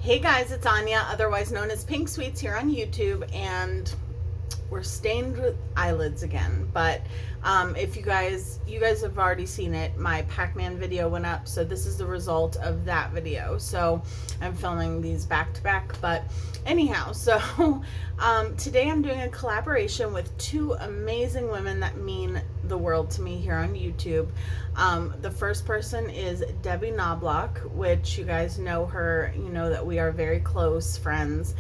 Hey guys, it's Anya, otherwise known as Pink Sweets here on YouTube, and we're stained with eyelids again. But if you guys have already seen it, my Pac-Man video went up, so this is the result of that video. So I'm filming these back to back, but anyhow, so today I'm doing a collaboration with two amazing women that mean the world to me here on YouTube. The first person is Debbie Knoblauch, which you guys know her, you know that we are very close friends.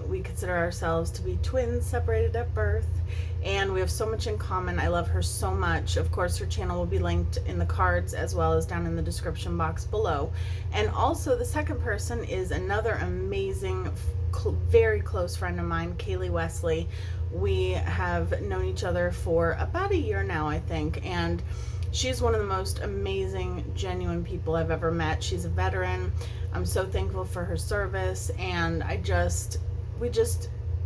We consider ourselves to be twins separated at birth, and we have so much in common. I love her so much. Of course, her channel will be linked in the cards as well as down in the description box below. And also the second person is another amazing, very close friend of mine, Kailee Wesley. We have known each other for about a year now, I think, and she's one of the most amazing, genuine people I've ever met. She's a veteran. I'm so thankful for her service, and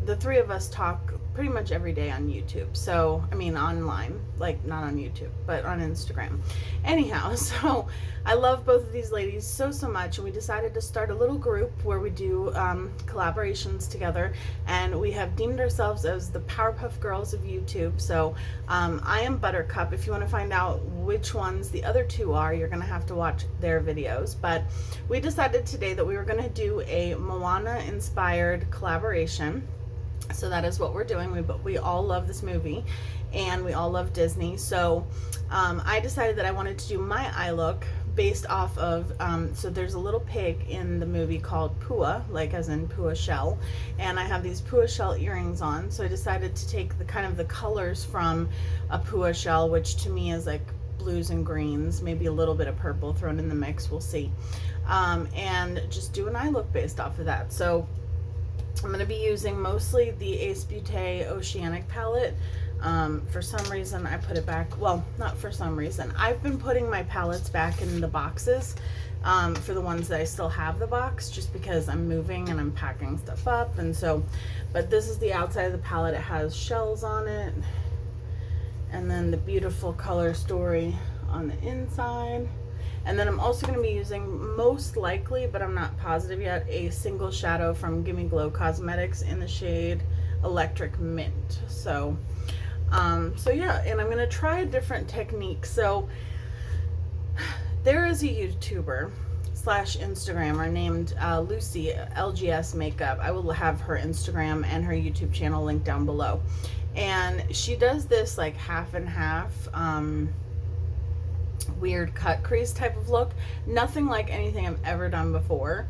the three of us talk pretty much every day on YouTube. So, I mean online, like not on YouTube, but on Instagram. Anyhow, so I love both of these ladies so much, and we decided to start a little group where we do collaborations together, and we have deemed ourselves as the PowerPuff Girls of YouTube. So I am Buttercup. If you want to find out which ones the other two are, you're going to have to watch their videos. But we decided today that we were going to do a Moana inspired collaboration. So that is what we're doing. We all love this movie, and we all love Disney. So I decided that I wanted to do my eye look based off of, so there's a little pig in the movie called Pua, like as in Pua shell, and I have these Pua shell earrings on. So I decided to take the kind of the colors from a Pua shell, which to me is like blues and greens, maybe a little bit of purple thrown in the mix, we'll see, and just do an eye look based off of that. So I'm going to be using mostly the Ace Beauté Oceanic palette. For some reason I put it back, well, not for some reason, I've been putting my palettes back in the boxes for the ones that I still have the box, just because I'm moving and I'm packing stuff up. And so, but this is the outside of the palette. It has shells on it, and then the beautiful color story on the inside. And then I'm also going to be using, most likely, but I'm not positive yet, a single shadow from Gimme Glow Cosmetics in the shade Electric Mint. So yeah, and I'm going to try a different technique. So there is a YouTuber slash Instagrammer named Lucy, LSG Makeup. I will have her Instagram and her YouTube channel linked down below. And she does this like half and half, weird cut crease type of look. Nothing like anything I've ever done before.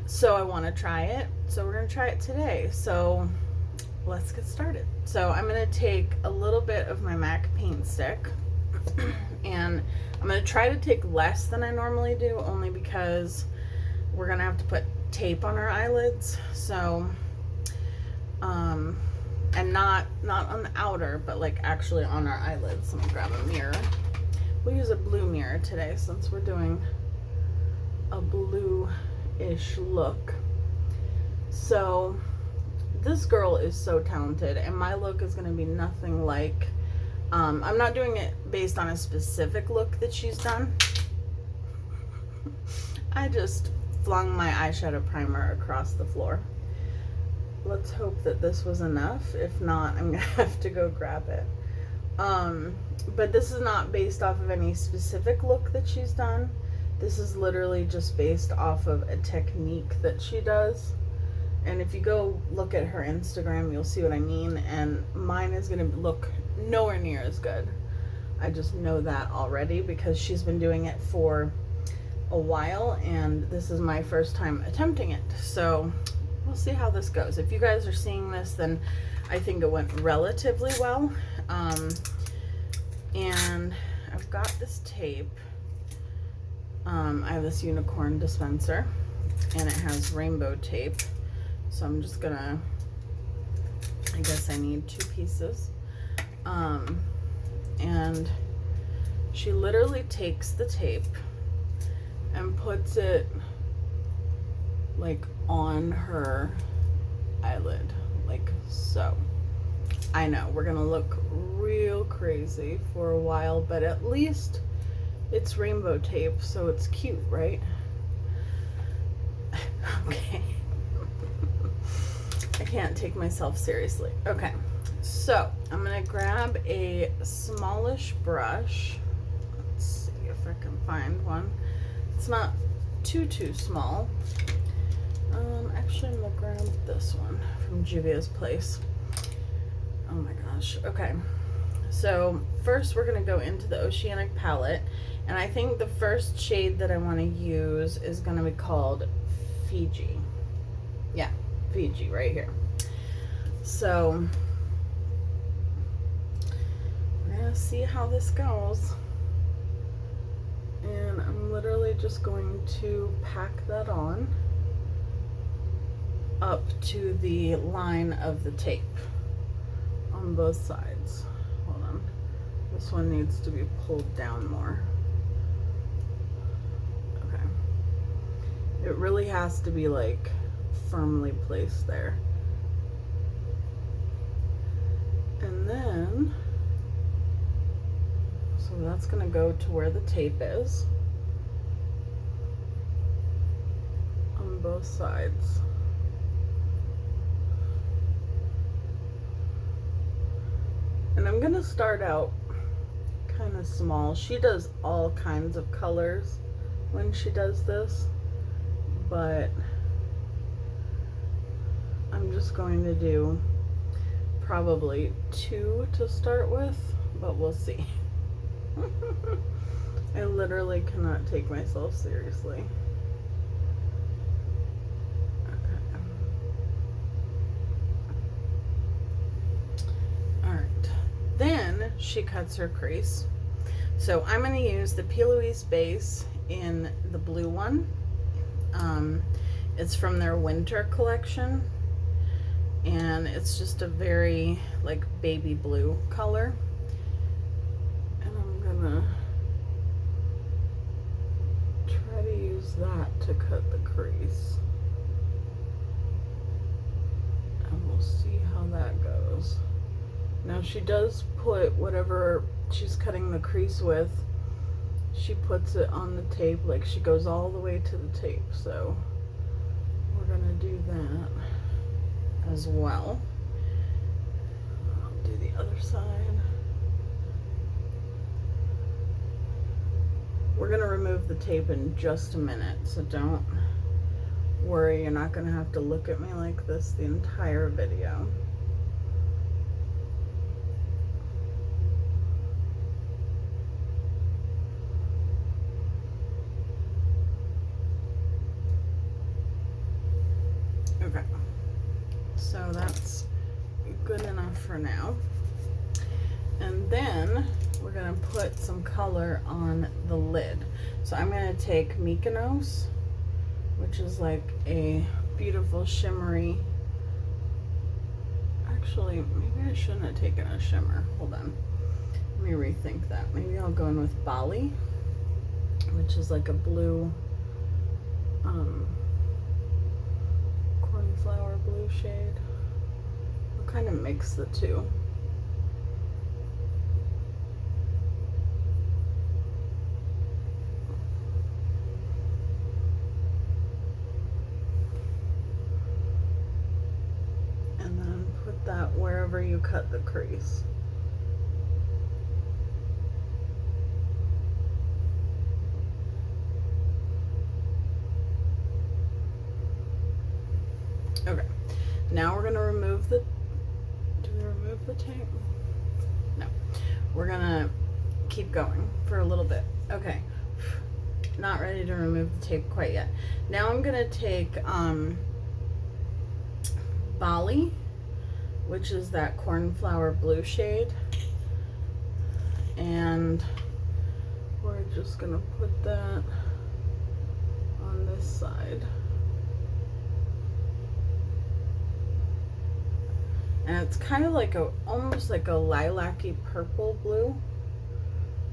So I want to try it. So we're going to try it today. So let's get started. So I'm going to take a little bit of my MAC paint stick, and I'm going to try to take less than I normally do, only because we're going to have to put tape on our eyelids. So and not on the outer, but like actually on our eyelids. Let me grab a mirror. We'll use a blue mirror today since we're doing a blue-ish look. So this girl is so talented, and my look is going to be nothing like, I'm not doing it based on a specific look that she's done. I just flung my eyeshadow primer across the floor. Let's hope that this was enough. If not, I'm going to have to go grab it. But this is not based off of any specific look that she's done. This is literally just based off of a technique that she does. And if you go look at her Instagram, you'll see what I mean. And mine is going to look nowhere near as good. I just know that already because she's been doing it for a while, and this is my first time attempting it. So we'll see how this goes. If you guys are seeing this, then I think it went relatively well. And I've got this tape. I have this unicorn dispenser, and it has rainbow tape. So I'm just gonna, I guess I need 2 pieces. And she literally takes the tape and puts it like on her eyelid, like so. I know we're gonna look real crazy for a while, but at least it's rainbow tape, so it's cute, right? can't take myself seriously. Okay, so I'm gonna grab a smallish brush. Let's see if I can find one. It's not too small. Actually, I'm gonna grab this one from Juvia's Place. Oh my gosh. Okay, so first we're gonna go into the Oceanic palette, and I think the first shade that I want to use is gonna be called Fiji. Yeah, Fiji right here. So we're gonna see how this goes, and I'm literally just going to pack that on up to the line of the tape on both sides. Hold on, this one needs to be pulled down more. Okay, it really has to be like firmly placed there. And then, so that's gonna go to where the tape is on both sides. And I'm gonna start out kind of small. She does all kinds of colors when she does this, but I'm just going to do probably 2 to start with, but we'll see. I literally cannot take myself seriously. Okay. Alright. Then she cuts her crease. So I'm going to use the P. Louise base in the blue one. It's from their winter collection, and it's just a very like baby blue color. And I'm gonna try to use that to cut the crease, and we'll see how that goes. Now she does put whatever she's cutting the crease with, she puts it on the tape, like she goes all the way to the tape. So we're gonna do that as well. I'll do the other side. We're gonna remove the tape in just a minute, so don't worry, you're not gonna have to look at me like this the entire video. Okay, so that's good enough for now. And then we're gonna put some color on the lid. So I'm gonna take Mykonos, which is like a beautiful shimmery. Actually, maybe I shouldn't have taken a shimmer. Hold on, let me rethink that. Maybe I'll go in with Bali, which is like a blue, cornflower blue shade. I'll kind of mix the two. And then put that wherever you cut the crease. Okay, now we're gonna remove the, do we remove the tape? No, we're gonna keep going for a little bit. Okay, not ready to remove the tape quite yet. Now I'm gonna take Bali, which is that cornflower blue shade, and we're just gonna put that on this side. And it's kind of like a, almost like a lilac-y purple blue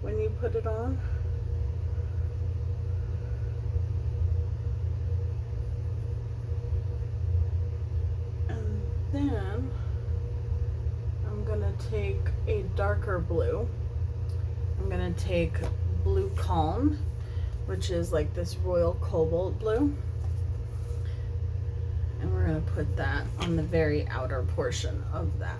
when you put it on. And then I'm gonna take a darker blue. I'm gonna take Blue Calm, which is like this royal cobalt blue. And we're gonna put that on the very outer portion of that.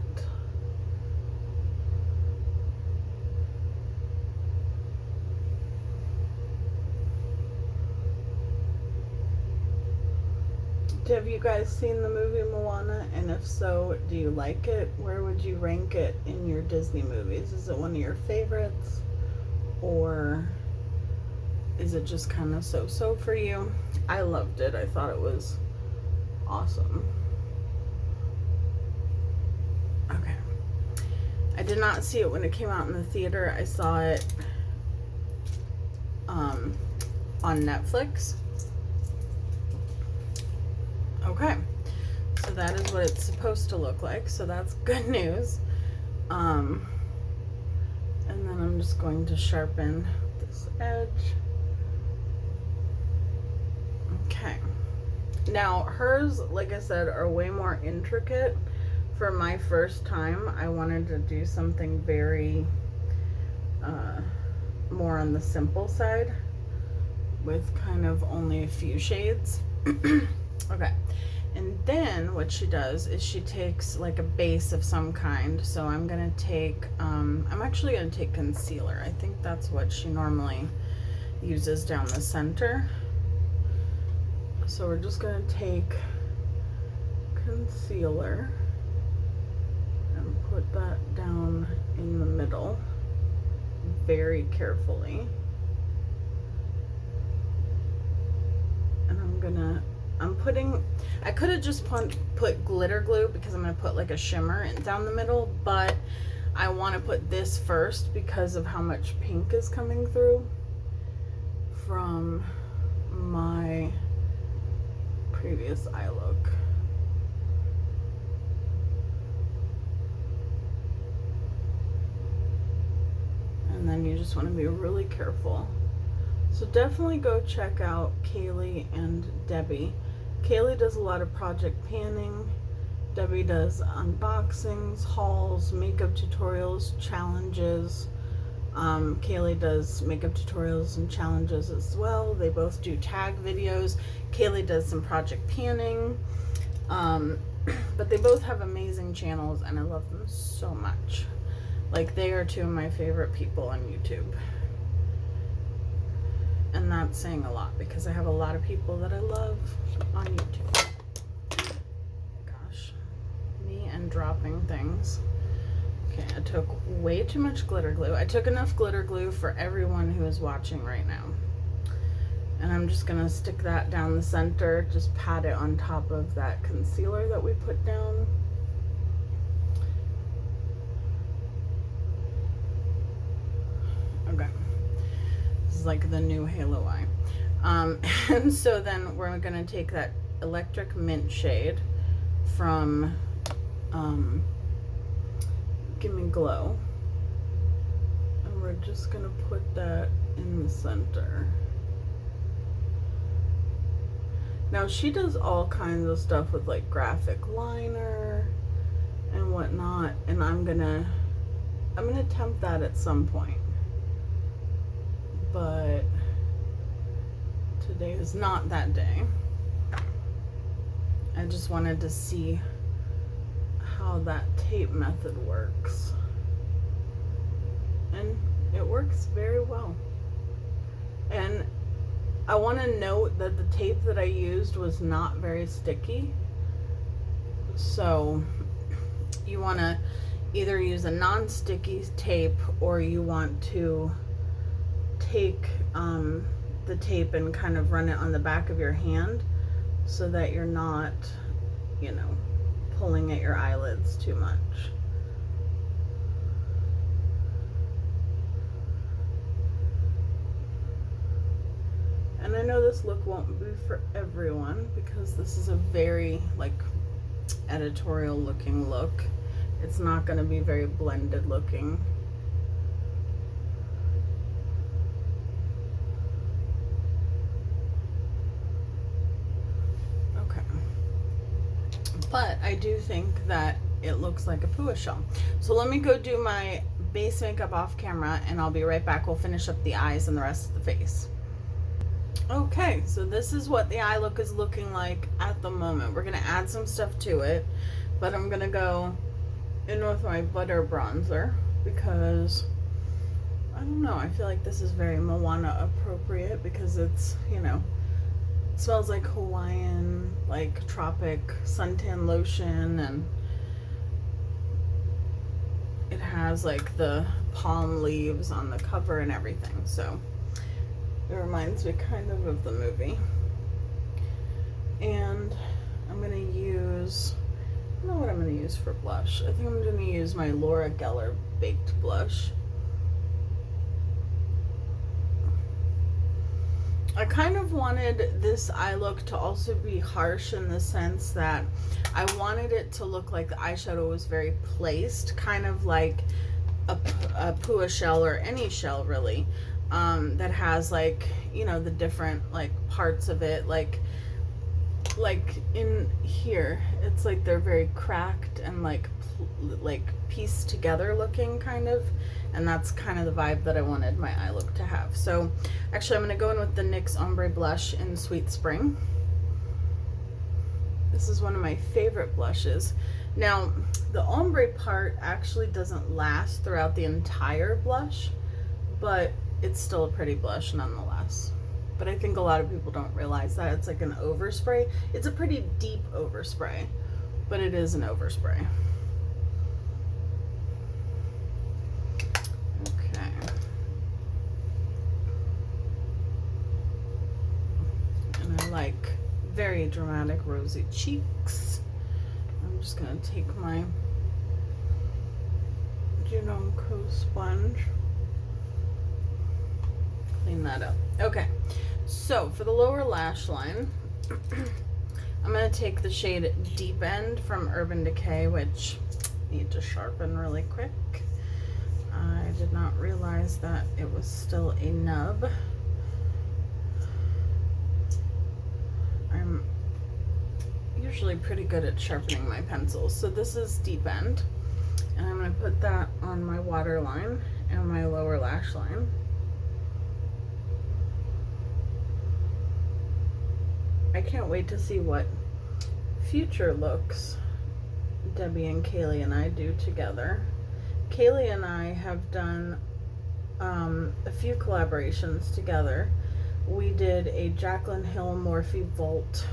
Have you guys seen the movie Moana? And if so, do you like it? Where would you rank it in your Disney movies? Is it one of your favorites? Or is it just kind of so-so for you? I loved it. I thought it was awesome. Okay. I did not see it when it came out in the theater. I saw it on Netflix. Okay, so that is what it's supposed to look like, so that's good news. And then I'm just going to sharpen this edge. Okay. Now, hers, like I said, are way more intricate. For my first time, I wanted to do something very, more on the simple side with kind of only a few shades. Okay, and then what she does is she takes like a base of some kind. So I'm gonna take, I'm actually gonna take concealer. I think that's what she normally uses down the center. So we're just gonna take concealer and put that down in the middle very carefully. And I could have just put glitter glue because I'm going to put like a shimmer down the middle, but I want to put this first because of how much pink is coming through from my previous eye look. And then you just want to be really careful. So definitely go check out Kailee and Debbie. Kailee does a lot of project panning. Debbie does unboxings, hauls, makeup tutorials, challenges. Kailee does makeup tutorials and challenges as well. They both do tag videos. Kailee does some project panning. But they both have amazing channels and I love them so much. Like, they are two of my favorite people on YouTube. And that's saying a lot because I have a lot of people that I love on YouTube. Gosh, me and dropping things. Okay, I took way too much glitter glue. I took enough glitter glue for everyone who is watching right now. And I'm just gonna stick that down the center, just pat it on top of that concealer that we put down. Okay. Like the new halo eye. And so then we're gonna take that electric mint shade from Give Me Glow, and we're just gonna put that in the center. Now she does all kinds of stuff with like graphic liner and whatnot, and I'm gonna attempt that at some point. But today is not that day. I just wanted to see how that tape method works. And it works very well. And I want to note that the tape that I used was not very sticky. So you want to either use a non-sticky tape or you want to take the tape and kind of run it on the back of your hand so that you're not, you know, pulling at your eyelids too much. And I know this look won't be for everyone because this is a very like editorial looking look. It's not going to be very blended looking. But I do think that it looks like a Pua shell. So let me go do my base makeup off camera and I'll be right back. We'll finish up the eyes and the rest of the face. Okay, so this is what the eye look is looking like at the moment. We're going to add some stuff to it, but I'm going to go in with my butter bronzer because, I don't know, I feel like this is very Moana appropriate because it's, you know, it smells like Hawaiian, like tropic suntan lotion, and it has like the palm leaves on the cover and everything, so it reminds me kind of the movie. And I'm gonna use, I don't know what I'm gonna use for blush. I think I'm gonna use my Laura Geller Baked Blush. I kind of wanted this eye look to also be harsh in the sense that I wanted it to look like the eyeshadow was very placed, kind of like a Pua shell or any shell really, that has like, you know, the different like parts of it, like in here it's like they're very cracked and like pieced together looking kind of, and that's kind of the vibe that I wanted my eye look to have. So actually I'm going to go in with the NYX Ombre Blush in Sweet Spring. This is one of my favorite blushes. Now the ombre part actually doesn't last throughout the entire blush, but it's still a pretty blush nonetheless. But I think a lot of people don't realize that it's like an overspray. It's a pretty deep overspray, but it is an overspray. Okay. And I like very dramatic rosy cheeks. I'm just gonna take my Junong Co sponge, clean that up. Okay, so for the lower lash line, I'm going to take the shade Deep End from Urban Decay, which I need to sharpen really quick. I did not realize that it was still a nub. I'm usually pretty good at sharpening my pencils, so this is Deep End, and I'm going to put that on my waterline and my lower lash line. I can't wait to see what future looks Debbie and Kailee and I do together. Kailee and I have done a few collaborations together. We did a Jaclyn Hill Morphe Volt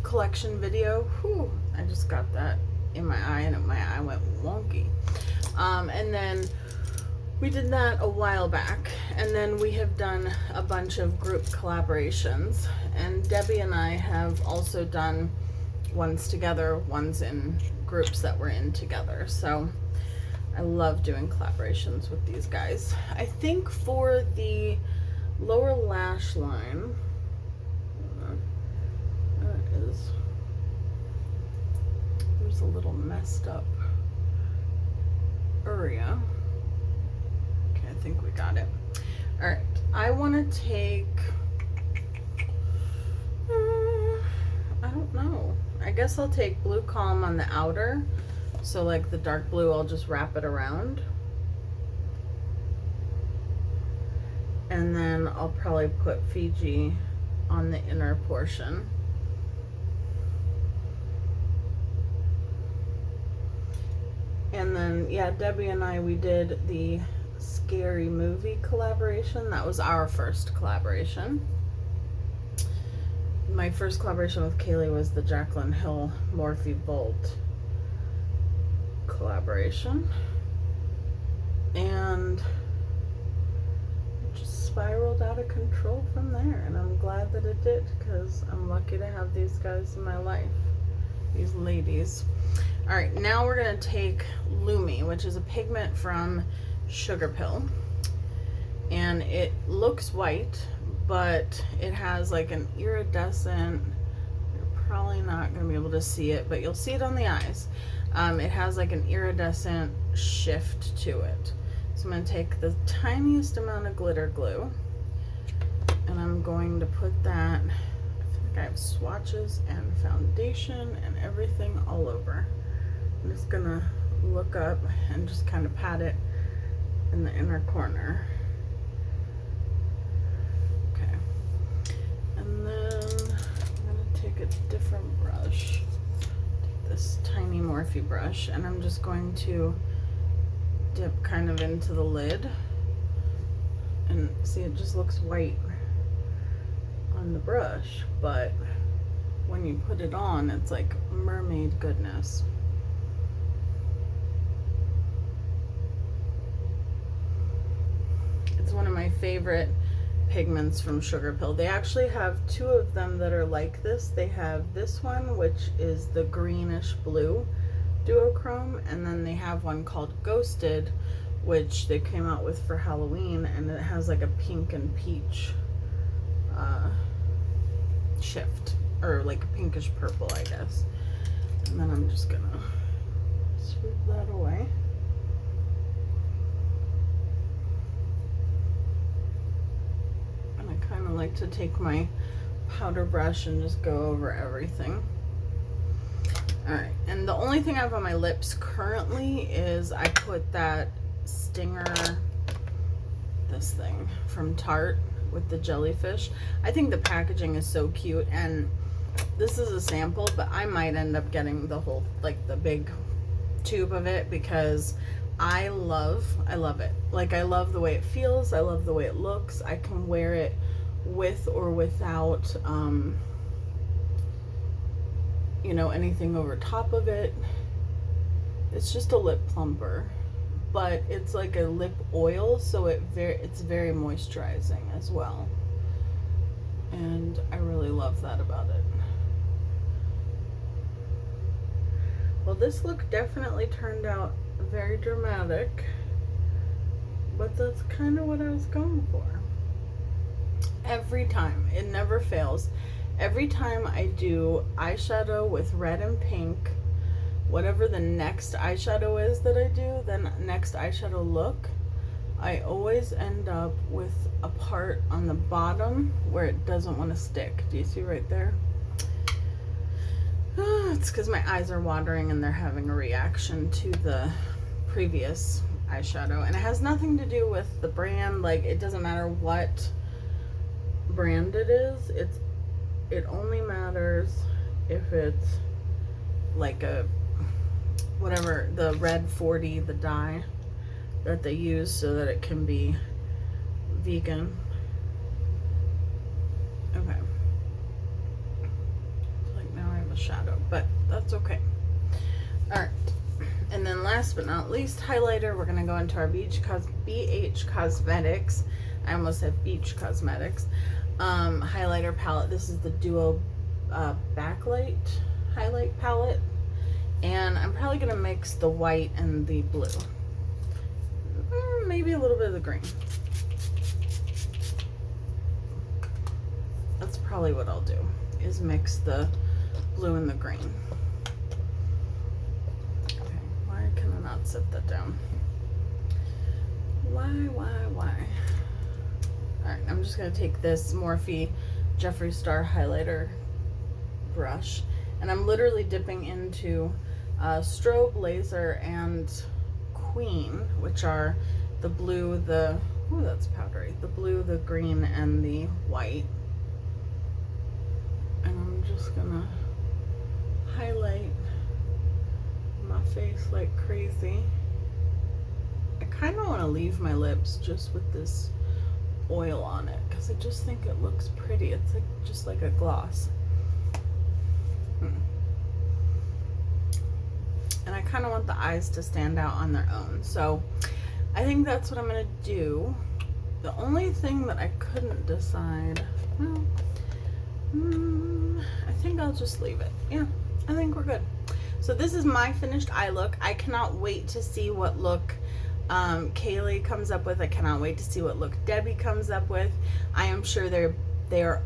collection video. Whew, I just got that in my eye and my eye went wonky. And then we did that a while back, and then we have done a bunch of group collaborations, and Debbie and I have also done ones together, ones in groups that we're in together. So I love doing collaborations with these guys. I think for the lower lash line, there's a little messed up area. I think we got it. All right, I want to take, I don't know. I guess I'll take Blue Calm on the outer. So like the dark blue, I'll just wrap it around. And then I'll probably put Fiji on the inner portion. And then, yeah, Debbie and I, we did the Scary Movie collaboration. That was our first collaboration. My first collaboration with Kailee was the Jaclyn Hill Morphe Volt collaboration. And it just spiraled out of control from there. And I'm glad that it did, because I'm lucky to have these guys in my life. These ladies. Alright, now we're going to take Lumi, which is a pigment from Sugar Pill, and it looks white, but it has like an iridescent, you're probably not going to be able to see it, but you'll see it on the eyes. It has like an iridescent shift to it. So I'm going to take the tiniest amount of glitter glue, and I'm going to put that, I think I have swatches and foundation and everything all over. I'm just going to look up and just kind of pat it in the inner corner. fluffy brush, and I'm just going to dip kind of into the lid. And see, it just looks white on the brush, but when you put it on, it's like mermaid goodness. It's one of my favorite pigments from Sugar Pill. They actually have two of them that are like this. They have this one, which is the greenish blue duochrome, and then they have one called Ghosted, which they came out with for Halloween, and it has like a pink and peach shift, or like a pinkish purple, I guess. And then I'm just gonna sweep that away. And I kind of like to take my powder brush and just go over everything. Alright, and the only thing I have on my lips currently is I put that Stinger, this thing from Tarte with the jellyfish. I think the packaging is so cute, and this is a sample, but I might end up getting the whole, like the big tube of it, because I love it. Like, I love the way it feels, I love the way it looks. I can wear it with or without you know, anything over top of it. It's just a lip plumper, but it's like a lip oil, so it's very moisturizing as well, and I really love that about it. Well, this look definitely turned out very dramatic, but that's kind of what I was going for. Every time, it never fails. Every time I do eyeshadow with red and pink, whatever the next eyeshadow is that I do, then next eyeshadow look, I always end up with a part on the bottom where it doesn't want to stick. Do you see right there? It's because my eyes are watering and they're having a reaction to the previous eyeshadow, and it has nothing to do with the brand. Like, it doesn't matter what brand it is. It only matters if it's like a whatever, the red 40, the dye that they use so that it can be vegan. Okay. Like, now I have a shadow, but that's okay. Alright. And then last but not least, highlighter. We're gonna go into our BH Cosmetics. I almost said Beach Cosmetics. Highlighter palette. This is the Duo Backlight highlight palette, and I'm probably gonna mix the white and the blue, maybe a little bit of the green. That's probably what I'll do, is mix the blue and the green. Okay, why can I not set that down? Why? Alright, I'm just going to take this Morphe Jeffree Star highlighter brush, and I'm literally dipping into Strobe, Laser, and Queen, which are the blue, the, ooh, that's powdery, the blue, the green, and the white. And I'm just going to highlight my face like crazy. I kind of want to leave my lips just with this oil on it, because I just think it looks pretty. It's like just like a gloss. And I kind of want the eyes to stand out on their own, so I think that's what I'm gonna do. The only thing that I couldn't decide, well, I think I'll just leave it. Yeah, I think we're good. So this is my finished eye look. I cannot wait to see what look Kailee comes up with. I cannot wait to see what look Debbie comes up with. I am sure they're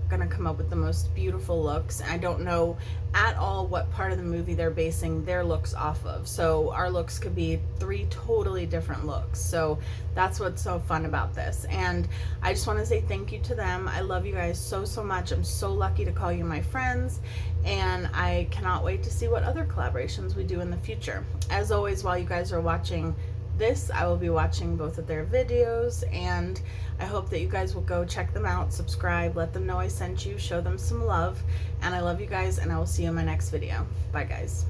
gonna come up with the most beautiful looks. I don't know at all what part of the movie they're basing their looks off of, so our looks could be 3 totally different looks. So that's what's so fun about this, and I just want to say thank you to them. I love you guys so much. I'm so lucky to call you my friends, and I cannot wait to see what other collaborations we do in the future. As always, while you guys are watching this, I will be watching both of their videos, and I hope that you guys will go check them out, subscribe, let them know I sent you, show them some love, and I love you guys, and I will see you in my next video. Bye guys.